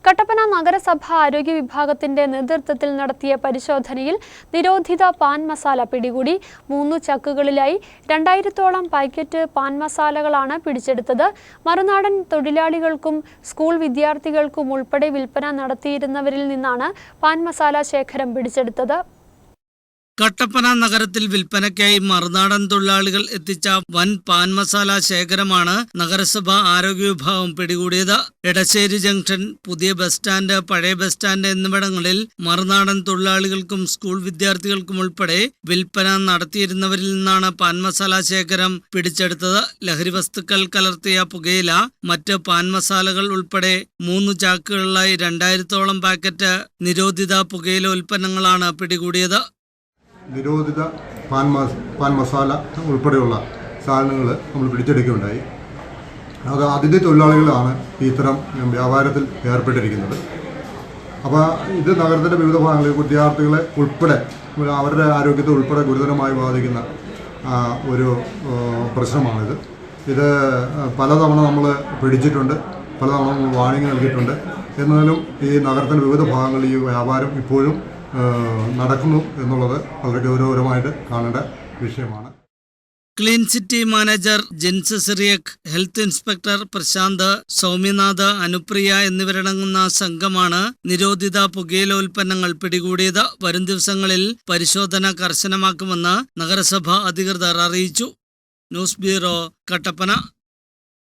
കട്ടപ്പന നഗരസഭ ആരോഗ്യ വിഭാഗത്തിന്റെ നേതൃത്വത്തിൽ നടത്തിയ പരിശോധനയിൽ നിരോധിത പാൻ മസാല പിടികൂടി. 3 ചക്കുകളിലായി 2000-ഓളം പാക്കറ്റ് പാൻ മസാലകളാണ് പിടിച്ചെടുത്തത്. മറുനാടൻ തൊഴിലാളികൾക്കും സ്കൂൾ വിദ്യാർത്ഥികൾക്കും ഉൾപ്പെടെ വിൽപ്പന നടത്തിയിരുന്നവരിൽ നിന്നാണ് പാൻ മസാല ശേഖരം പിടിച്ചെടുത്തത്. കട്ടപ്പന നഗരത്തിൽ വിൽപ്പനയ്ക്കായി മറുനാടൻ തൊഴിലാളികൾ എത്തിച്ച വൻ പാൻ മസാല ശേഖരമാണ് നഗരസഭ ആരോഗ്യ വിഭാഗം പിടികൂടിയത്. എടശ്ശേരി ജംഗ്ഷൻ, പുതിയ ബസ് സ്റ്റാൻഡ്, പഴയ ബസ് സ്റ്റാൻഡ് എന്നിവിടങ്ങളിൽ മറുനാടൻ തൊഴിലാളികൾക്കും സ്കൂൾ വിദ്യാർത്ഥികൾക്കും ഉൾപ്പെടെ വിൽപ്പന നടത്തിയിരുന്നവരിൽ നിന്നാണ് പാൻ മസാല ശേഖരം പിടിച്ചെടുത്തത്. ലഹരി വസ്തുക്കൾ കലർത്തിയ പുകയില, മറ്റ് പാൻ മസാലകൾ ഉൾപ്പെടെ 3 ചാക്കുകളിലായി 2000-ഓളം പാക്കറ്റ് നിരോധിത പുകയില ഉൽപ്പന്നങ്ങളാണ് പിടികൂടിയത്. നിരോധിത പാൻ മസാല ഉൾപ്പെടെയുള്ള സാധനങ്ങൾ നമ്മൾ പിടിച്ചെടുക്കുകയുണ്ടായി. അത് അതിഥി തൊഴിലാളികളാണ് ഇത്തരം വ്യാപാരത്തിൽ ഏർപ്പെട്ടിരിക്കുന്നത്. അപ്പോൾ ഇത് നഗരത്തിൻ്റെ വിവിധ ഭാഗങ്ങളിൽ വിദ്യാർത്ഥികളെ ഉൾപ്പെടെ അവരുടെ ആരോഗ്യത്തെ ഉൾപ്പെടെ ഗുരുതരമായി ബാധിക്കുന്ന ഒരു പ്രശ്നമാണിത്. ഇത് പലതവണ നമ്മൾ പിടിച്ചിട്ടുണ്ട്, പലതവണ നമ്മൾ വാണിംഗ് നൽകിയിട്ടുണ്ട്. എന്നാലും ഈ നഗരത്തിൻ്റെ വിവിധ ഭാഗങ്ങളിൽ ഈ വ്യാപാരം ഇപ്പോഴും നടക്കുന്നു എന്നുള്ളത് വളരെ ഗൗരവപരമായിട്ട് കാണേണ്ട വിഷയമാണ്. Clean city manager Jins Cyriac, health inspector Prashanth, Soumyanath, Anupriya എന്നിവരടങ്ങുന്ന സംഘമാണ് നിരോധിത പുകയില ഉൽപ്പന്നങ്ങൾ പിടികൂടിയത്. വരും ദിവസങ്ങളിൽ പരിശോധന കർശനമാക്കുമെന്ന് നഗരസഭ അധികൃതർ അറിയിച്ചു. News bureau, Kattappana.